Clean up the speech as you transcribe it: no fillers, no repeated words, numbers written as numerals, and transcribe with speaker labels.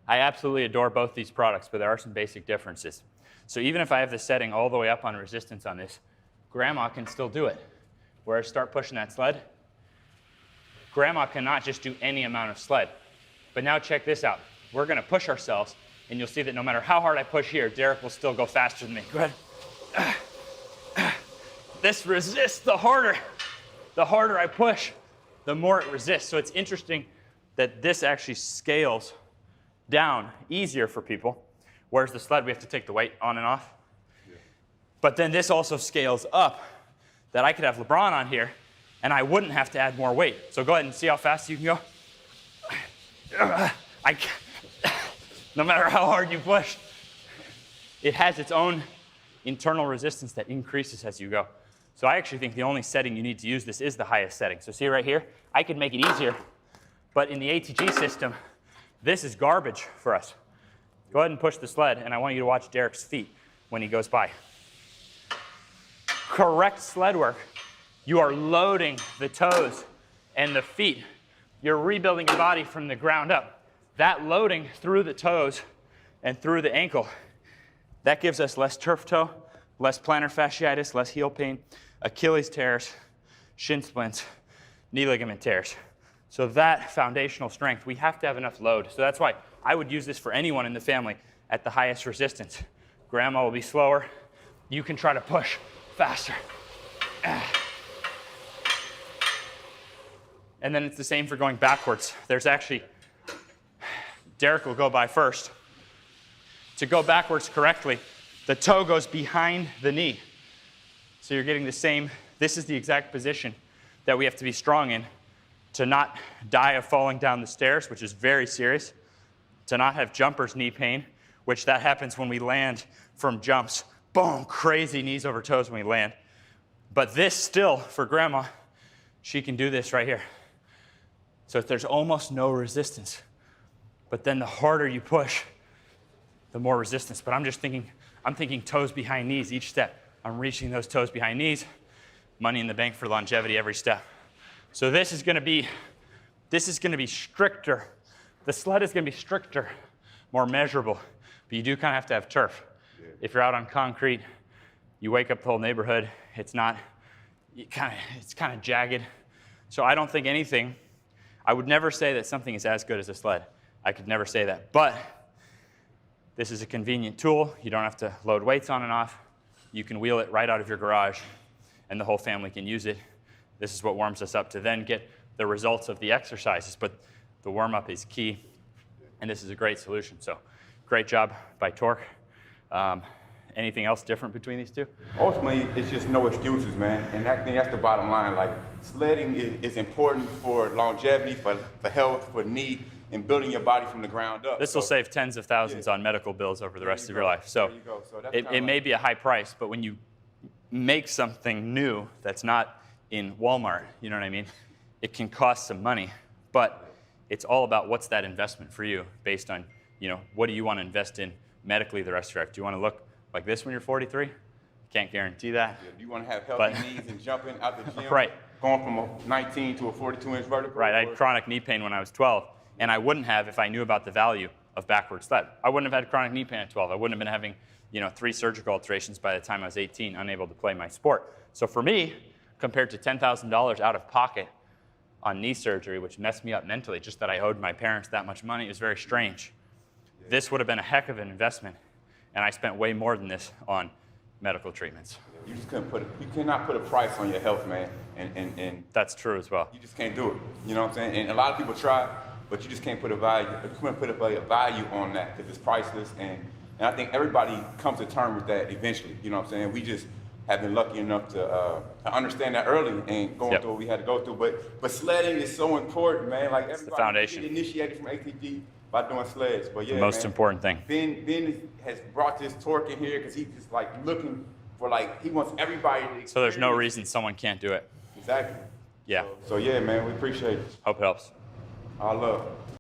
Speaker 1: I absolutely adore both these products, but there are some basic differences. So even if I have the setting all the way up on resistance on this, Grandma can still do it. Whereas start pushing that sled, Grandma cannot just do any amount of sled. But now check this out. We're going to push ourselves, and you'll see that no matter how hard I push here, Derek will still go faster than me. Go ahead. This resists the harder. The harder I push, the more it resists. So it's interesting that this actually scales down easier for people, whereas the sled, we have to take the weight on and off. Yeah. But then this also scales up, that I could have LeBron on here, and I wouldn't have to add more weight. So go ahead and see how fast you can go. No matter how hard you push, it has its own internal resistance that increases as you go. So I actually think the only setting you need to use this is the highest setting. So see right here, I could make it easier, but in the ATG system, this is garbage for us. Go ahead and push the sled, and I want you to watch Derek's feet when he goes by. Correct sled work. You are loading the toes and the feet. You're rebuilding your body from the ground up. That loading through the toes and through the ankle, that gives us less turf toe, less plantar fasciitis, less heel pain, Achilles tears, shin splints, knee ligament tears. So that foundational strength, we have to have enough load. So that's why I would use this for anyone in the family at the highest resistance. Grandma will be slower. You can try to push faster. And then it's the same for going backwards. There's actually, Derek will go by first. To go backwards correctly, the toe goes behind the knee. So you're getting the same, this is the exact position that we have to be strong in to not die of falling down the stairs, which is very serious, to not have jumper's knee pain, which that happens when we land from jumps. Boom, crazy knees over toes when we land. But this still, for Grandma, she can do this right here. So there's almost no resistance. But then the harder you push, the more resistance. But I'm thinking toes behind knees each step. I'm reaching those toes behind knees. Money in the bank for longevity every step. So this is going to be stricter. The sled is going to be stricter, more measurable. But you do kind of have to have turf. Yeah. If you're out on concrete, you wake up the whole neighborhood. It's kind of jagged. So I don't think anything. I would never say that something is as good as a sled. I could never say that. But this is a convenient tool. You don't have to load weights on and off. You can wheel it right out of your garage, and the whole family can use it. This is what warms us up to then get the results of the exercises. But the warm-up is key, and this is a great solution. So great job by Torque. Anything else different between these two?
Speaker 2: Ultimately, it's just no excuses, man. And I think that's the bottom line. Like, sledding is important for longevity, for health, for knee, and building your body from the ground up.
Speaker 1: This will save tens of thousands on medical bills over the rest of your life. So it may be a high price, but when you make something new that's not in Walmart, you know what I mean? It can cost some money, but it's all about what's that investment for you based on, what do you want to invest in medically the rest of your life? Do you want to look like this when you're 43? Can't guarantee that.
Speaker 2: Yeah, do you want to have healthy knees and jumping out the gym?
Speaker 1: Right.
Speaker 2: Going from a 19 to a 42-inch vertical?
Speaker 1: Right. I had chronic knee pain when I was 12, and I wouldn't have if I knew about the value of backward sled. I wouldn't have had chronic knee pain at 12. I wouldn't have been having, 3 surgical alterations by the time I was 18, unable to play my sport. So for me, compared to $10,000 out of pocket on knee surgery, which messed me up mentally, just that I owed my parents that much money, it was very strange. Yeah. This would have been a heck of an investment, and I spent way more than this on medical treatments.
Speaker 2: You just you cannot put a price on your health, man. And
Speaker 1: that's true as well.
Speaker 2: You just can't do it. You know what I'm saying? And a lot of people try, but you just can't put a value. You can't put a value on that because it's priceless. And I think everybody comes to terms with that eventually. You know what I'm saying? We just have been lucky enough to understand that early and going through what we had to go through. But sledding is so important, man. Like everybody,
Speaker 1: the foundation.
Speaker 2: Get initiated from ATG by doing sleds. But yeah,
Speaker 1: the most important thing.
Speaker 2: Ben has brought this Torque in here because he's just like looking for he wants everybody to experience.
Speaker 1: So there's no reason someone can't do it.
Speaker 2: Exactly.
Speaker 1: Yeah.
Speaker 2: So yeah, man, we appreciate it.
Speaker 1: Hope it helps.
Speaker 2: Our love.